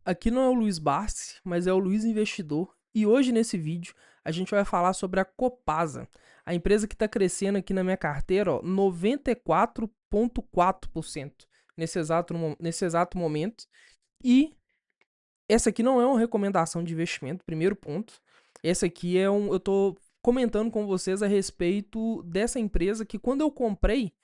Aqui não é o Luiz Barsi, mas é o Luiz Investidor. E hoje nesse vídeo a gente vai falar sobre a Copasa, a empresa que está crescendo aqui na minha carteira, ó, 94,4% nesse exato momento. E essa aqui não é uma recomendação de investimento, primeiro ponto. Essa aqui eu tô comentando com vocês a respeito dessa empresa que quando eu comprei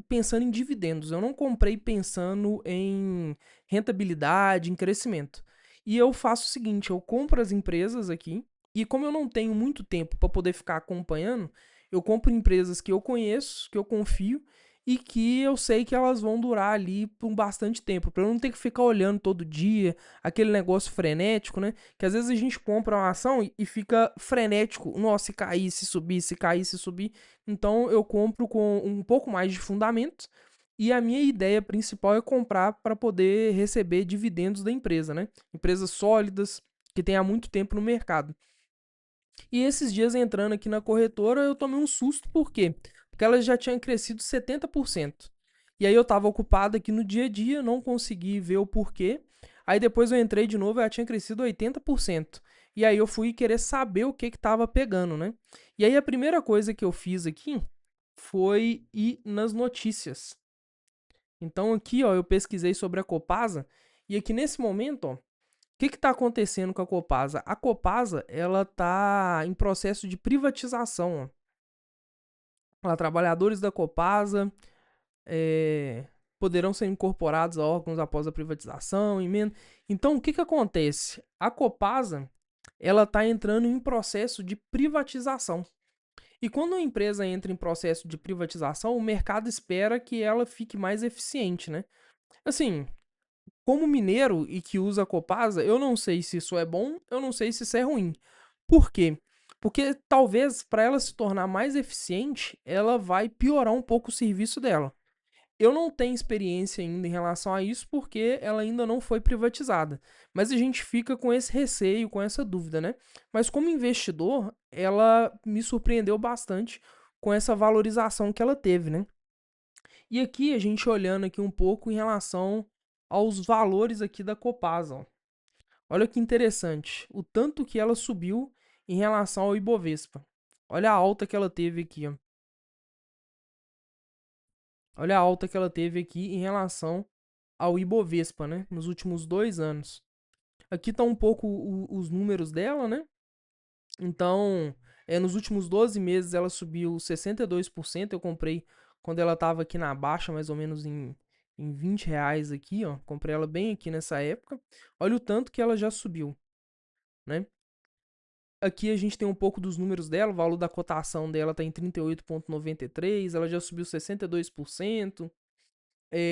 pensando em dividendos. Eu não comprei pensando em rentabilidade, em crescimento. E eu faço o seguinte: eu compro as empresas aqui, e como eu não tenho muito tempo para poder ficar acompanhando, eu compro empresas que eu conheço, que eu confio e que eu sei que elas vão durar ali por bastante tempo, para eu não ter que ficar olhando todo dia, aquele negócio frenético, né? Que às vezes a gente compra uma ação e fica frenético. Nossa, se cair, se subir, se cair, se subir. Então eu compro com um pouco mais de fundamento e a minha ideia principal é comprar para poder receber dividendos da empresa, né? Empresas sólidas que tem há muito tempo no mercado. E esses dias entrando aqui na corretora, eu tomei um susto, por quê? Porque ela já tinha crescido 70%. E aí eu estava ocupado aqui no dia a dia, não consegui ver o porquê. Aí depois eu entrei de novo e ela tinha crescido 80%. E aí eu fui querer saber o que estava pegando, né? E aí a primeira coisa que eu fiz aqui foi ir nas notícias. Então aqui, ó, eu pesquisei sobre a Copasa e aqui nesse momento, ó, o que está acontecendo com a Copasa? A Copasa, ela está em processo de privatização. Ó. Trabalhadores da Copasa é, poderão ser incorporados a órgãos após a privatização. Então, o que acontece? A Copasa, ela está entrando em processo de privatização. E quando uma empresa entra em processo de privatização, o mercado espera que ela fique mais eficiente, né? Assim, como mineiro e que usa a Copasa, eu não sei se isso é bom, eu não sei se isso é ruim. Por quê? Porque talvez para ela se tornar mais eficiente, ela vai piorar um pouco o serviço dela. Eu não tenho experiência ainda em relação a isso porque ela ainda não foi privatizada. Mas a gente fica com esse receio, com essa dúvida, né? Mas como investidor, ela me surpreendeu bastante com essa valorização que ela teve, né? E aqui a gente olhando aqui um pouco em relação aos valores aqui da Copasa. Ó. Olha que interessante, o tanto que ela subiu em relação ao Ibovespa. Olha a alta que ela teve aqui, ó. Olha a alta que ela teve aqui em relação ao Ibovespa, né? Nos últimos 2 anos. Aqui tá um pouco os números dela, né? Então, nos últimos 12 meses ela subiu 62%. Eu comprei quando ela tava aqui na baixa, mais ou menos em R$ 20 aqui, ó. Comprei ela bem aqui nessa época. Olha o tanto que ela já subiu, né? Aqui a gente tem um pouco dos números dela, o valor da cotação dela tá em 38,93, ela já subiu 62%.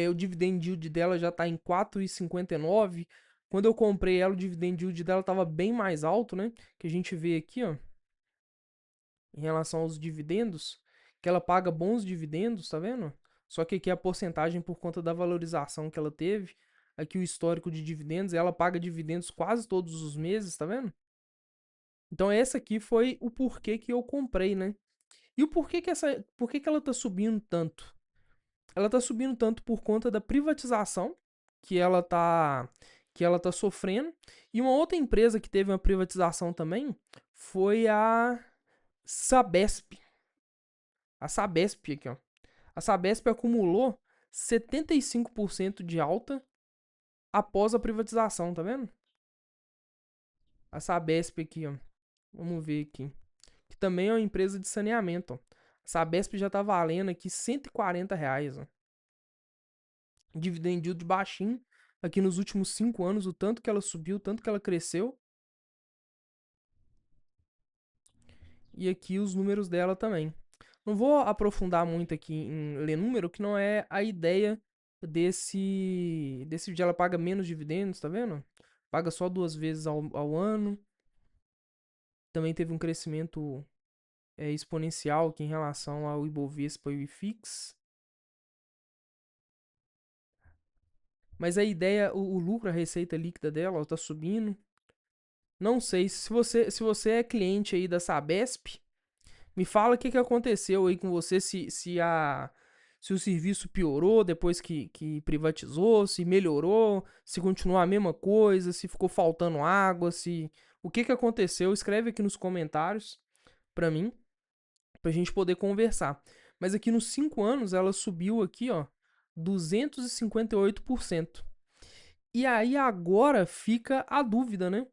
O dividend yield dela já tá em 4,59. Quando eu comprei ela, o dividend yield dela tava bem mais alto, né? Que a gente vê aqui, ó, em relação aos dividendos, que ela paga bons dividendos, tá vendo? Só que aqui é a porcentagem por conta da valorização que ela teve. Aqui o histórico de dividendos, ela paga dividendos quase todos os meses, tá vendo? Então essa aqui foi o porquê que eu comprei, né? E o porquê que ela tá subindo tanto? Ela tá subindo tanto por conta da privatização que ela tá que ela tá sofrendo. E uma outra empresa que teve uma privatização também foi a Sabesp. A Sabesp aqui, ó. A Sabesp acumulou 75% de alta após a privatização, tá vendo? A Sabesp aqui, ó. Vamos ver aqui. Que também é uma empresa de saneamento, ó. A Sabesp já tá valendo aqui R$ 140, ó. Dividend yield baixinho. Aqui nos últimos 5 anos, o tanto que ela subiu, o tanto que ela cresceu. E aqui os números dela também. Não vou aprofundar muito aqui em ler número, que não é a ideia desse vídeo. Ela paga menos dividendos, tá vendo? Paga só 2 vezes ao ano. Também teve um crescimento exponencial aqui em relação ao Ibovespa e o IFIX. Mas a ideia, o lucro, a receita líquida dela, está subindo. Não sei, se você é cliente aí da Sabesp, me fala o que aconteceu aí com você, se o serviço piorou depois que privatizou, se melhorou, se continuou a mesma coisa, se ficou faltando água, se o que aconteceu, escreve aqui nos comentários pra mim, pra gente poder conversar. Mas aqui nos 5 anos ela subiu aqui, ó, 258%. E aí agora fica a dúvida, né?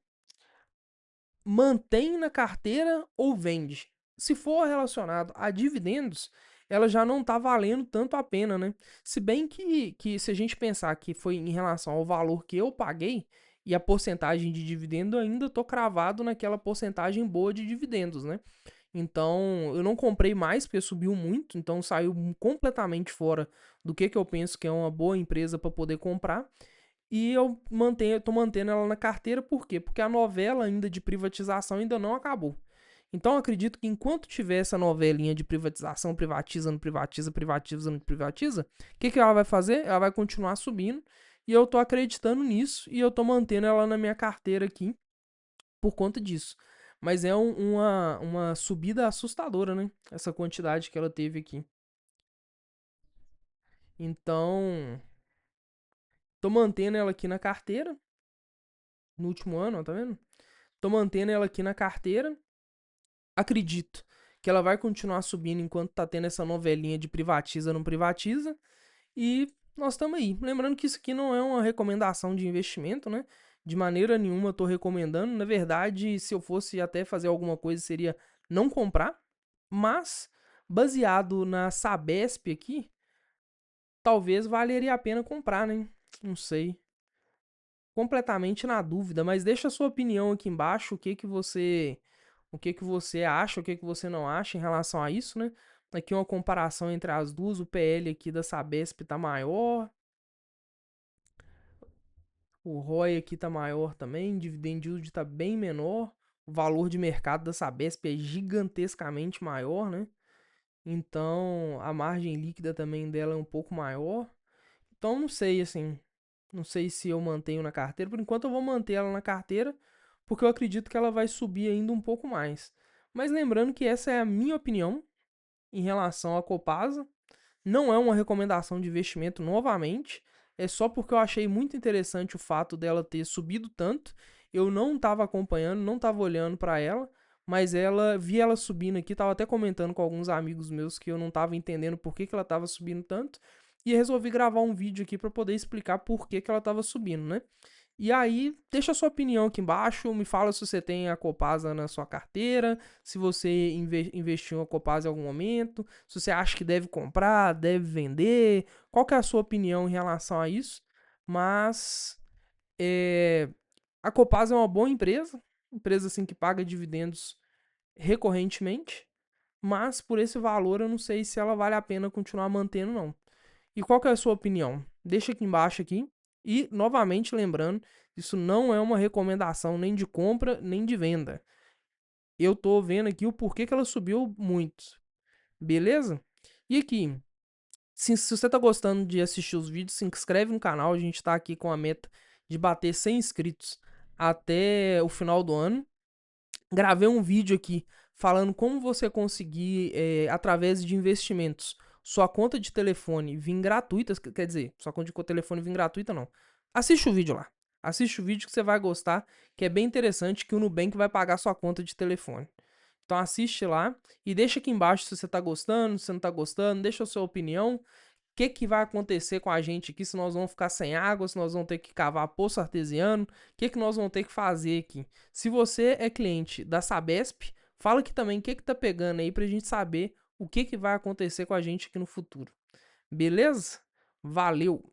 Mantém na carteira ou vende? Se for relacionado a dividendos, ela já não tá valendo tanto a pena, né? Se bem que se a gente pensar que foi em relação ao valor que eu paguei e a porcentagem de dividendo, eu ainda tô cravado naquela porcentagem boa de dividendos, né? Então, eu não comprei mais porque subiu muito, então saiu completamente fora do que eu penso que é uma boa empresa para poder comprar. E tô mantendo ela na carteira, por quê? Porque a novela ainda de privatização ainda não acabou. Então eu acredito que enquanto tiver essa novelinha de privatização, privatizando, privatiza, privatizando, privatiza, o que ela vai fazer? Ela vai continuar subindo. E eu tô acreditando nisso e eu tô mantendo ela na minha carteira aqui por conta disso. Mas é uma subida assustadora, né? Essa quantidade que ela teve aqui. Então, tô mantendo ela aqui na carteira. No último ano, ó, tá vendo? Tô mantendo ela aqui na carteira. Acredito que ela vai continuar subindo enquanto tá tendo essa novelinha de privatiza, não privatiza. E nós estamos aí. Lembrando que isso aqui não é uma recomendação de investimento, né? De maneira nenhuma eu tô recomendando. Na verdade, se eu fosse até fazer alguma coisa, seria não comprar. Mas, baseado na Sabesp aqui, talvez valeria a pena comprar, né? Não sei. Completamente na dúvida, mas deixa a sua opinião aqui embaixo, o que que você acha, o que que você não acha em relação a isso, né? Aqui uma comparação entre as duas, o PL aqui da Sabesp tá maior, o ROI aqui tá maior também, dividend yield tá bem menor, o valor de mercado da Sabesp é gigantescamente maior, né? Então, a margem líquida também dela é um pouco maior. Então, não sei, assim, não sei se eu mantenho na carteira. Por enquanto, eu vou manter ela na carteira, porque eu acredito que ela vai subir ainda um pouco mais. Mas lembrando que essa é a minha opinião em relação à Copasa. Não é uma recomendação de investimento novamente. É só porque eu achei muito interessante o fato dela ter subido tanto. Eu não estava acompanhando, não estava olhando para ela, mas vi ela subindo aqui, estava até comentando com alguns amigos meus que eu não estava entendendo por que ela estava subindo tanto. E resolvi gravar um vídeo aqui para poder explicar por que ela estava subindo, né? E aí, deixa a sua opinião aqui embaixo, me fala se você tem a Copasa na sua carteira, se você investiu em Copasa em algum momento, se você acha que deve comprar, deve vender, qual que é a sua opinião em relação a isso. Mas a Copasa é uma boa empresa assim que paga dividendos recorrentemente, mas por esse valor eu não sei se ela vale a pena continuar mantendo não. E qual que é a sua opinião? Deixa aqui embaixo aqui. E, novamente, lembrando, isso não é uma recomendação nem de compra, nem de venda. Eu tô vendo aqui o porquê que ela subiu muito. Beleza? E aqui, se você tá gostando de assistir os vídeos, se inscreve no canal. A gente tá aqui com a meta de bater 100 inscritos até o final do ano. Gravei um vídeo aqui falando como você conseguir, através de investimentos, sua conta de telefone vir gratuita. Quer dizer, sua conta de telefone vir gratuita, não. Assiste o vídeo lá. Assiste o vídeo que você vai gostar, que é bem interessante, que o Nubank vai pagar sua conta de telefone. Então assiste lá e deixa aqui embaixo se você tá gostando, se você não tá gostando, deixa a sua opinião. Que vai acontecer com a gente aqui, se nós vamos ficar sem água, se nós vamos ter que cavar poço artesiano, que nós vamos ter que fazer aqui. Se você é cliente da Sabesp, fala aqui também o que tá pegando aí pra gente saber o que vai acontecer com a gente aqui no futuro. Beleza? Valeu!